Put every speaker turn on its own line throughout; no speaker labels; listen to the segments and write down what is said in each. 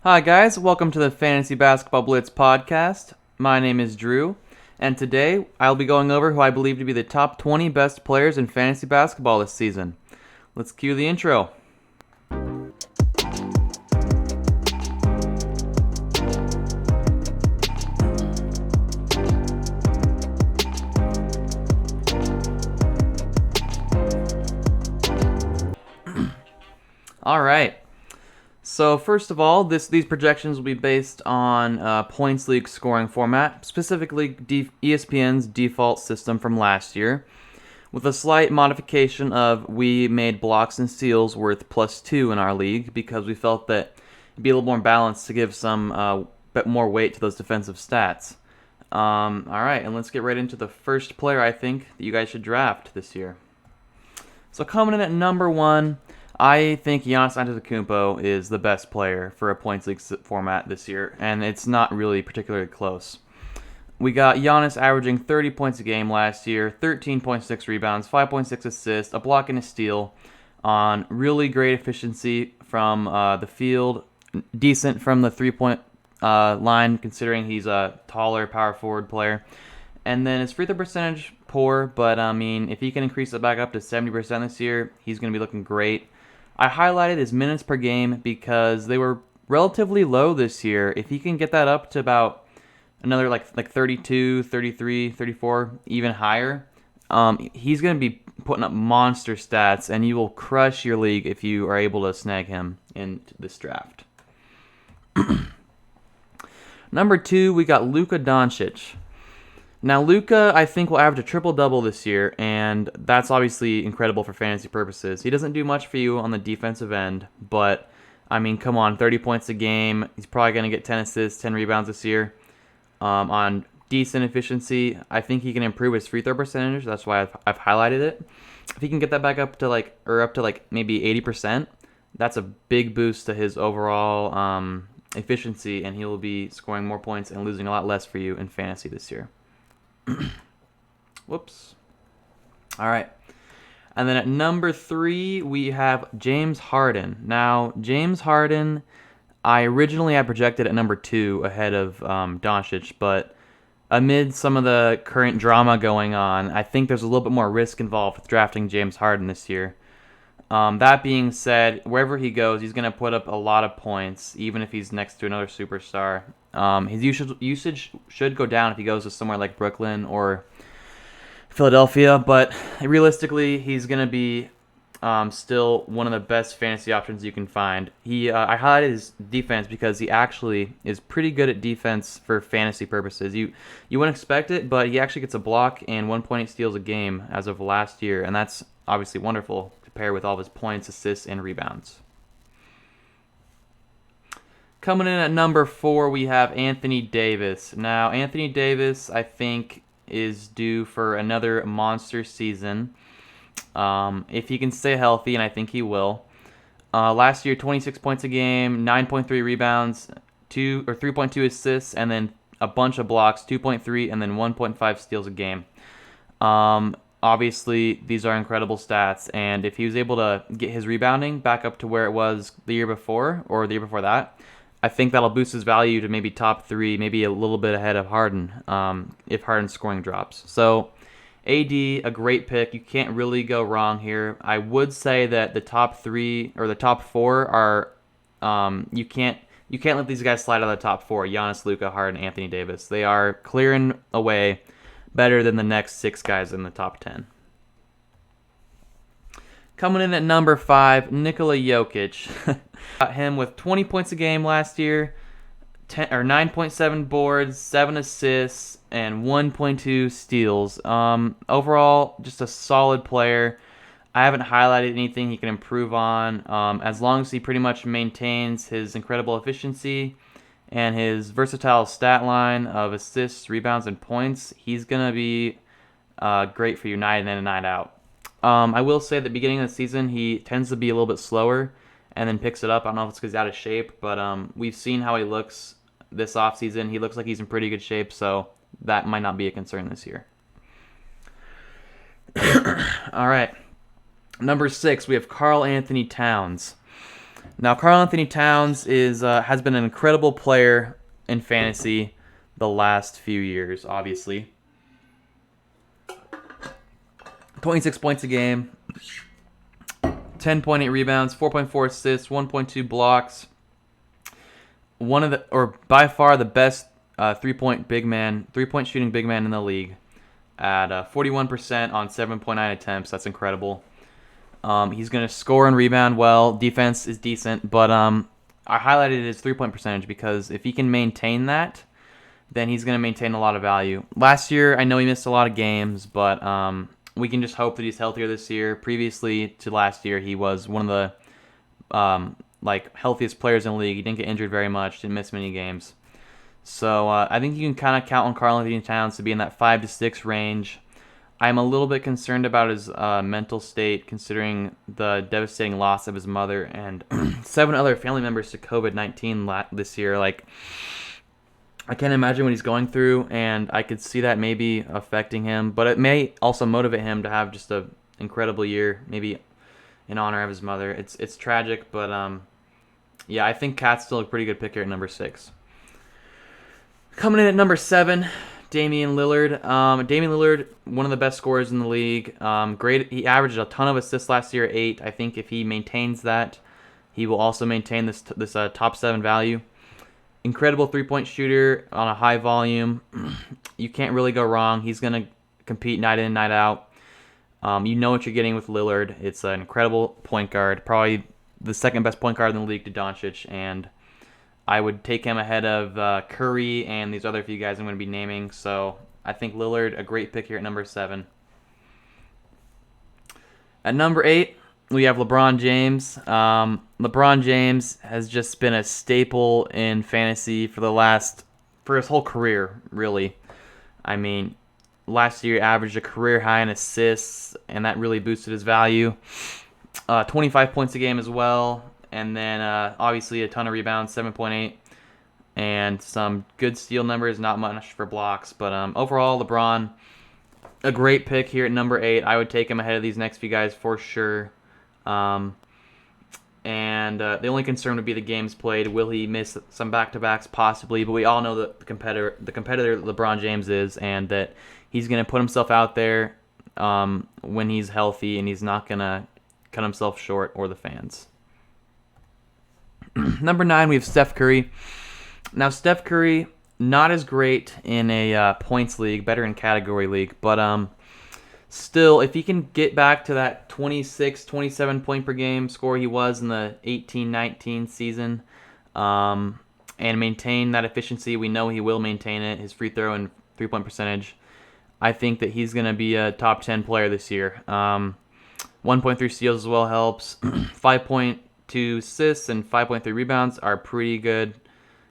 Hi, guys. Welcome to the Fantasy Basketball Blitz podcast. My name is Drew, and today I'll be going over who I believe to be the top 20 best players in fantasy basketball this season. Let's cue the intro. All right. So first of all, these projections will be based on points league scoring format, specifically ESPN's default system from last year, with a slight modification of we made blocks and steals worth +2 in our league because we felt that it'd be a little more balanced to give some bit more weight to those defensive stats. All right, and let's get right into the first player I think that you guys should draft this year. So coming in at number 1. I think Giannis Antetokounmpo is the best player for a points league format this year, and it's not really particularly close. We got Giannis averaging 30 points a game last year, 13.6 rebounds, 5.6 assists, a block and a steal, on really great efficiency from the field, decent from the three-point line considering he's a taller power forward player. And then his free throw percentage, poor, but I mean, if he can increase it back up to 70% this year, he's going to be looking great. I highlighted his minutes per game because they were relatively low this year. If he can get that up to about another like 32, 33, 34, even higher, he's going to be putting up monster stats, and you will crush your league if you are able to snag him in this draft. Number 2, we got Luka Doncic. Now, Luka, I think, will average a triple-double this year, and that's obviously incredible for fantasy purposes. He doesn't do much for you on the defensive end, but, I mean, come on, 30 points a game. He's probably going to get 10 assists, 10 rebounds this year. On decent efficiency, I think he can improve his free throw percentage. That's why I've highlighted it. If he can get that back up to maybe 80%, that's a big boost to his overall efficiency, and he will be scoring more points and losing a lot less for you in fantasy this year. Whoops. All right. And then at number 3, we have James Harden. Now, James Harden, I originally had projected at number 2 ahead of Doncic, but amid some of the current drama going on, I think there's a little bit more risk involved with drafting James Harden this year. That being said, wherever he goes, he's going to put up a lot of points, even if he's next to another superstar. His usage should go down if he goes to somewhere like Brooklyn or Philadelphia, but realistically, he's going to be still one of the best fantasy options you can find. I highlighted his defense because he actually is pretty good at defense for fantasy purposes. You wouldn't expect it, but he actually gets a block and 1.8 steals a game as of last year, and that's obviously wonderful to pair with all of his points, assists, and rebounds. Coming in at number 4, we have Anthony Davis. Now, Anthony Davis, I think, is due for another monster season. If he can stay healthy, and I think he will. Last year, 26 points a game, 9.3 rebounds, 3.2 assists, and then a bunch of blocks, 2.3, and then 1.5 steals a game. Obviously, these are incredible stats, and if he was able to get his rebounding back up to where it was the year before, or the year before that, I think that'll boost his value to maybe top 3, maybe a little bit ahead of Harden, if Harden's scoring drops. So, AD, a great pick. You can't really go wrong here. I would say that the top 3 or the top 4 are you can't let these guys slide out of the top 4. Giannis, Luka, Harden, Anthony Davis. They are clearing away better than the next 6 guys in the top 10. Coming in at number 5, Nikola Jokic. Got him with 20 points a game last year, 9.7 boards, 7 assists, and 1.2 steals. Overall, just a solid player. I haven't highlighted anything he can improve on. As long as he pretty much maintains his incredible efficiency and his versatile stat line of assists, rebounds, and points, he's going to be great for you night in and night out. I will say at the beginning of the season, he tends to be a little bit slower and then picks it up. I don't know if it's because he's out of shape, but we've seen how he looks this offseason. He looks like he's in pretty good shape, so that might not be a concern this year. All right. Number 6, we have Karl Anthony Towns. Now, Karl Anthony Towns is has been an incredible player in fantasy the last few years, obviously. 26 points a game, 10.8 rebounds, 4.4 assists, 1.2 blocks. By far the best three-point shooting big man in the league at 41% on 7.9 attempts. That's incredible. He's going to score and rebound well. Defense is decent, but I highlighted his three-point percentage because if he can maintain that, then he's going to maintain a lot of value. Last year, I know he missed a lot of games, but we can just hope that he's healthier this year. Previously to last year, he was one of the healthiest players in the league. He didn't get injured very much, didn't miss many games. So I think you can kind of count on Karl Anthony Towns to be in that 5 to 6 range. I'm a little bit concerned about his mental state, considering the devastating loss of his mother and 7 other family members to COVID-19 this year. I can't imagine what he's going through, and I could see that maybe affecting him. But it may also motivate him to have just an incredible year, maybe in honor of his mother. It's tragic, but I think Cat's still a pretty good pick here at number 6. Coming in at number 7, Damian Lillard. Damian Lillard, one of the best scorers in the league. Great. He averaged a ton of assists last year, 8. I think if he maintains that, he will also maintain this top 7 value. Incredible three-point shooter on a high volume. You can't really go wrong. He's going to compete night in, night out. You know what you're getting with Lillard. It's an incredible point guard, probably the second best point guard in the league to Doncic, and I would take him ahead of Curry and these other few guys I'm going to be naming. So I think Lillard, a great pick here at number 7. At number 8, we have LeBron James. LeBron James has just been a staple in fantasy for his whole career, really. I mean, last year averaged a career high in assists, and that really boosted his value. 25 points a game as well, and then obviously a ton of rebounds, 7.8, and some good steal numbers, not much for blocks. But overall, LeBron, a great pick here at number 8. I would take him ahead of these next few guys for sure. The only concern would be the games played. Will he miss some back-to-backs? Possibly, but we all know that the competitor LeBron James is, and that he's going to put himself out there when he's healthy, and he's not going to cut himself short or the fans. Number 9, we have Steph Curry. Now, Steph Curry, not as great in a points league, better in category league, but still, if he can get back to that 26, 27 point per game score he was in the 18-19 season, and maintain that efficiency, we know he will maintain it, his free throw and three-point percentage, I think that he's going to be a top 10 player this year. 1.3 steals as well helps. 5.2 assists and 5.3 rebounds are pretty good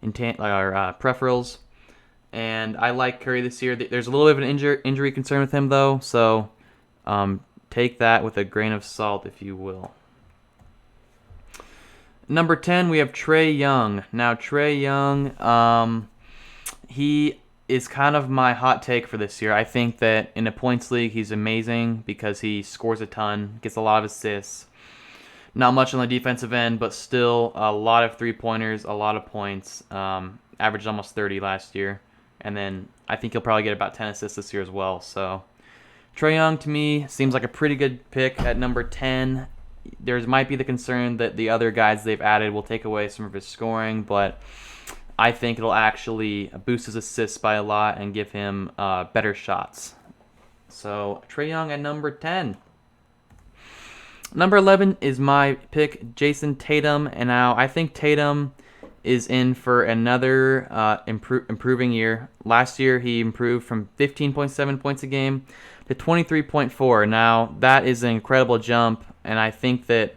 preferals. And I like Curry this year. There's a little bit of an injury concern with him, though, so take that with a grain of salt, if you will. Number 10, we have Trae Young. Now, Trae Young, he is kind of my hot take for this year. I think that in a points league, he's amazing because he scores a ton, gets a lot of assists. Not much on the defensive end, but still a lot of three-pointers, a lot of points. Averaged almost 30 last year. And then I think he'll probably get about 10 assists this year as well. So Trae Young, to me, seems like a pretty good pick at number 10. There might be the concern that the other guys they've added will take away some of his scoring, but I think it'll actually boost his assists by a lot and give him better shots. So Trae Young at number 10. Number 11 is my pick, Jason Tatum. And now I think Tatum is in for another improving year. Last year, he improved from 15.7 points a game to 23.4. Now, that is an incredible jump, and I think that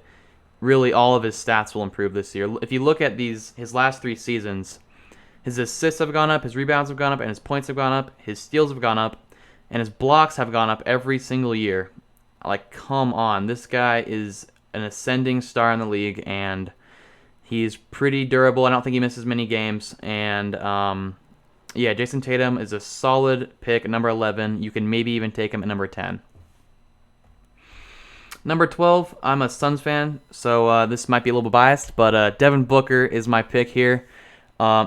really all of his stats will improve this year. If you look at his last 3 seasons, his assists have gone up, his rebounds have gone up, and his points have gone up, his steals have gone up, and his blocks have gone up every single year. Like, come on. This guy is an ascending star in the league, and he's pretty durable. I don't think he misses many games. And, Jason Tatum is a solid pick at number 11. You can maybe even take him at number 10. Number 12, I'm a Suns fan, so this might be a little biased, but Devin Booker is my pick here.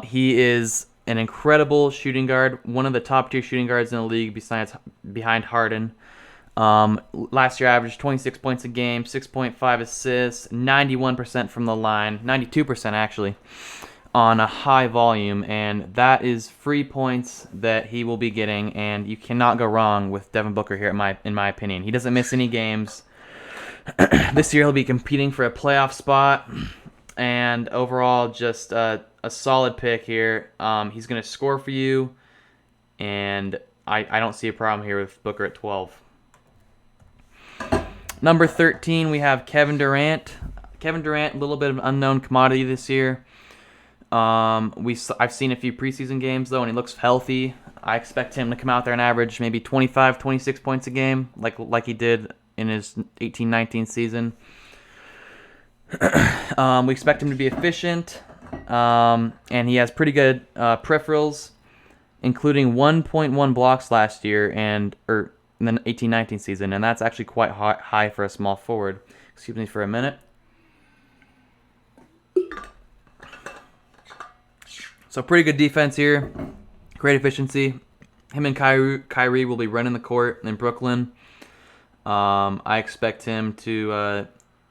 He is an incredible shooting guard, one of the top tier shooting guards in the league behind Harden. Last year averaged 26 points a game, 6.5 assists, 91% from the line, 92% actually, on a high volume, and that is free points that he will be getting, and you cannot go wrong with Devin Booker here in my opinion. He doesn't miss any games. This year he'll be competing for a playoff spot, and overall just a solid pick here. He's going to score for you, and I don't see a problem here with Booker at 12. Number 13, we have Kevin Durant. Kevin Durant, a little bit of an unknown commodity this year. I've seen a few preseason games, though, and he looks healthy. I expect him to come out there and average maybe 25, 26 points a game, like he did in his 18-19 season. We expect him to be efficient, and he has pretty good peripherals, including 1.1 blocks last year in the 18-19 season, and that's actually quite high for a small forward. Excuse me for a minute. So pretty good defense here, great efficiency. Him and Kyrie will be running the court in Brooklyn. I expect him to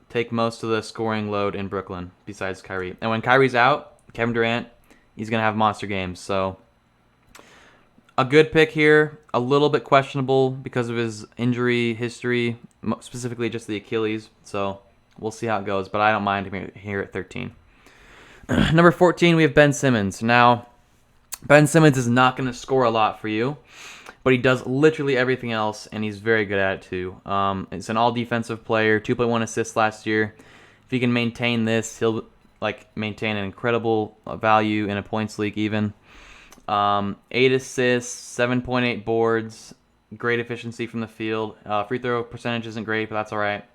take most of the scoring load in Brooklyn besides Kyrie. And when Kyrie's out, Kevin Durant, he's going to have monster games. So a good pick here, a little bit questionable because of his injury history, specifically just the Achilles. So we'll see how it goes, but I don't mind him here at 13. Number 14, we have Ben Simmons. Now, Ben Simmons is not going to score a lot for you, but he does literally everything else, and he's very good at it too. It's an all-defensive player, 2.1 assists last year. If he can maintain this, he'll maintain an incredible value in a points league even. 8 assists, 7.8 boards, great efficiency from the field. Free throw percentage isn't great, but that's all right.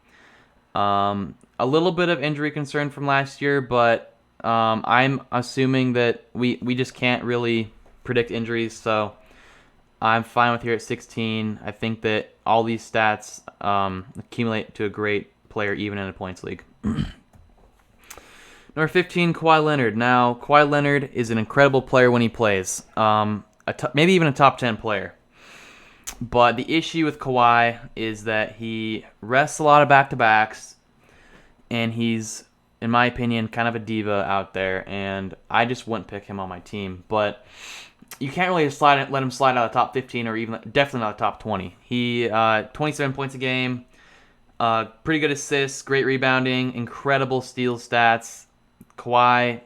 A little bit of injury concern from last year, but I'm assuming that we just can't really predict injuries, so I'm fine with here at 16. I think that all these stats accumulate to a great player even in a points league. Number 15, Kawhi Leonard. Now, Kawhi Leonard is an incredible player when he plays, maybe even a top 10 player. But the issue with Kawhi is that he rests a lot of back-to-backs, and he's, in my opinion, kind of a diva out there, and I just wouldn't pick him on my team. But you can't really let him slide out of the top 15 or even definitely not the top 20. He 27 points a game, pretty good assists, great rebounding, incredible steal stats. Kawhi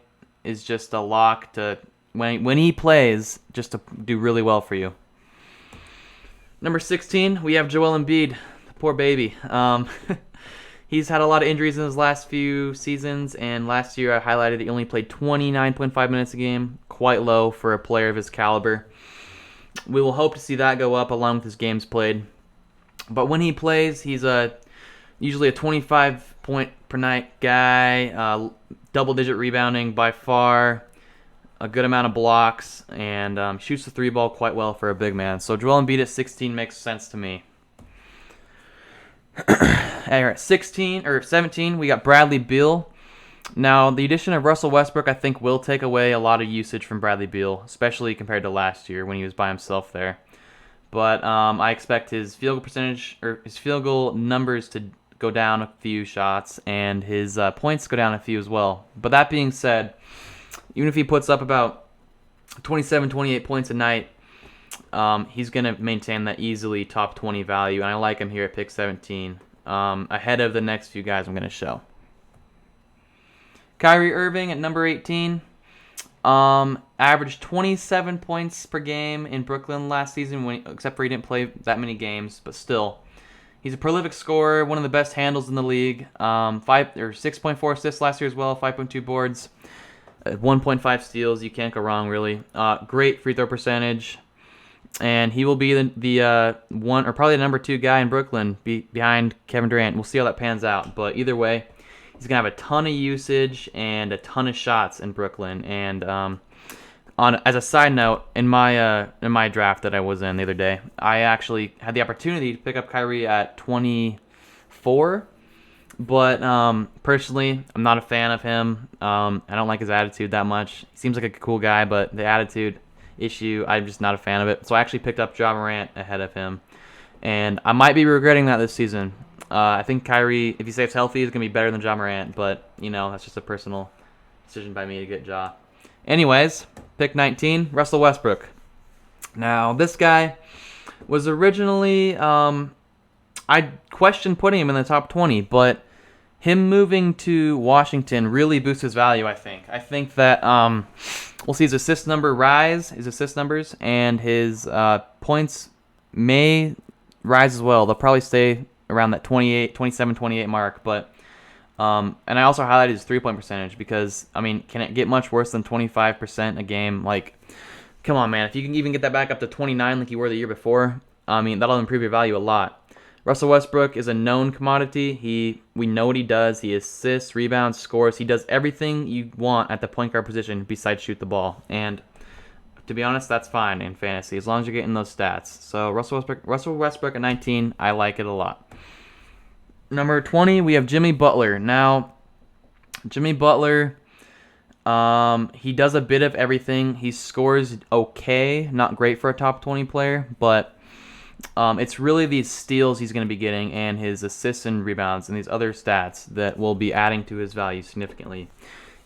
is just a lock to when he plays, just to do really well for you. Number 16, we have Joel Embiid, the poor baby. He's had a lot of injuries in his last few seasons, and last year I highlighted that he only played 29.5 minutes a game, quite low for a player of his caliber. We will hope to see that go up along with his games played. But when he plays, he's usually a 25-point-per-night guy, double-digit rebounding by far, a good amount of blocks, and shoots the three ball quite well for a big man. So Joel Embiid at 16 makes sense to me. At 17, we got Bradley Beal. Now, the addition of Russell Westbrook, I think, will take away a lot of usage from Bradley Beal, especially compared to last year when he was by himself there. But I expect his field goal percentage or his field goal numbers to go down a few shots, and his points go down a few as well. But that being said, even if he puts up about 27, 28 points a night, he's going to maintain that easily top 20 value, and I like him here at pick 17, ahead of the next few guys I'm going to show. Kyrie Irving at number 18, averaged 27 points per game in Brooklyn last season, except for he didn't play that many games, but still. He's a prolific scorer, one of the best handles in the league, 6.4 assists last year as well, 5.2 boards, 1.5 steals. You can't go wrong, really. Great free throw percentage. And he will be the one, or probably the number 2 guy in Brooklyn behind Kevin Durant. We'll see how that pans out. But either way, he's going to have a ton of usage and a ton of shots in Brooklyn. And as a side note, in my draft that I was in the other day, I actually had the opportunity to pick up Kyrie at 24. But personally, I'm not a fan of him. I don't like his attitude that much. He seems like a cool guy, but the attitude issue, I'm just not a fan of it. So I actually picked up Ja Morant ahead of him. And I might be regretting that this season. I think Kyrie, if he stays healthy, is going to be better than Ja Morant. But, that's just a personal decision by me to get Ja. Anyways, pick 19, Russell Westbrook. Now, this guy was originally, I questioned putting him in the top 20, but him moving to Washington really boosts his value, I think. I think that we'll see his assist numbers, and his points may rise as well. They'll probably stay around that 27, 28 mark, but and I also highlighted his three-point percentage because, can it get much worse than 25% a game? Like, come on, man. If you can even get that back up to 29 like you were the year before, that'll improve your value a lot. Russell Westbrook is a known commodity. We know what he does. He assists, rebounds, scores. He does everything you want at the point guard position besides shoot the ball. And to be honest, that's fine in fantasy as long as you're getting those stats. So Russell Westbrook at 19, I like it a lot. Number 20, we have Jimmy Butler. Now, Jimmy Butler, he does a bit of everything. He scores okay, not great for a top 20 player, but it's really these steals he's going to be getting and his assists and rebounds and these other stats that will be adding to his value significantly.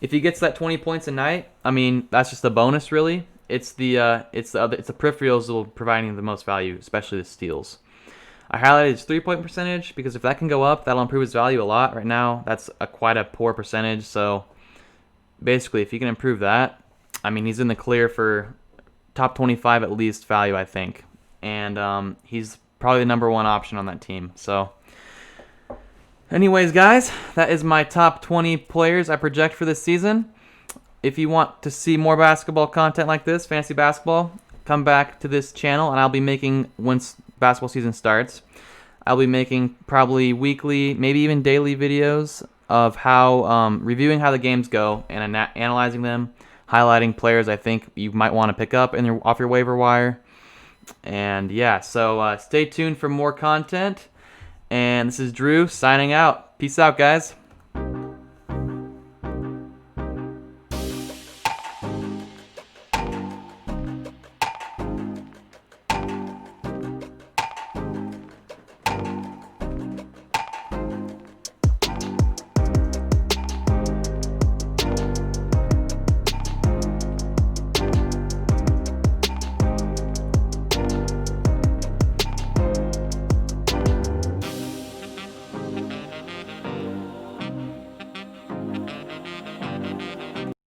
If he gets that 20 points a night, that's just a bonus, really. It's the peripherals that will providing the most value, especially the steals. I highlighted his three-point percentage because if that can go up, that'll improve his value a lot. Right now, that's quite a poor percentage. So basically, if you can improve that, he's in the clear for top 25 at least value, I think. And he's probably the number one option on that team. So anyways, guys, that is my top 20 players I project for this season. If you want to see more basketball content like this, fantasy basketball, come back to this channel, and I'll be making, once basketball season starts, I'll be making probably weekly, maybe even daily videos of how reviewing how the games go and analyzing them, highlighting players I think you might want to pick up off your waiver wire. And yeah, so stay tuned for more content. And this is Drew signing out. Peace out, guys.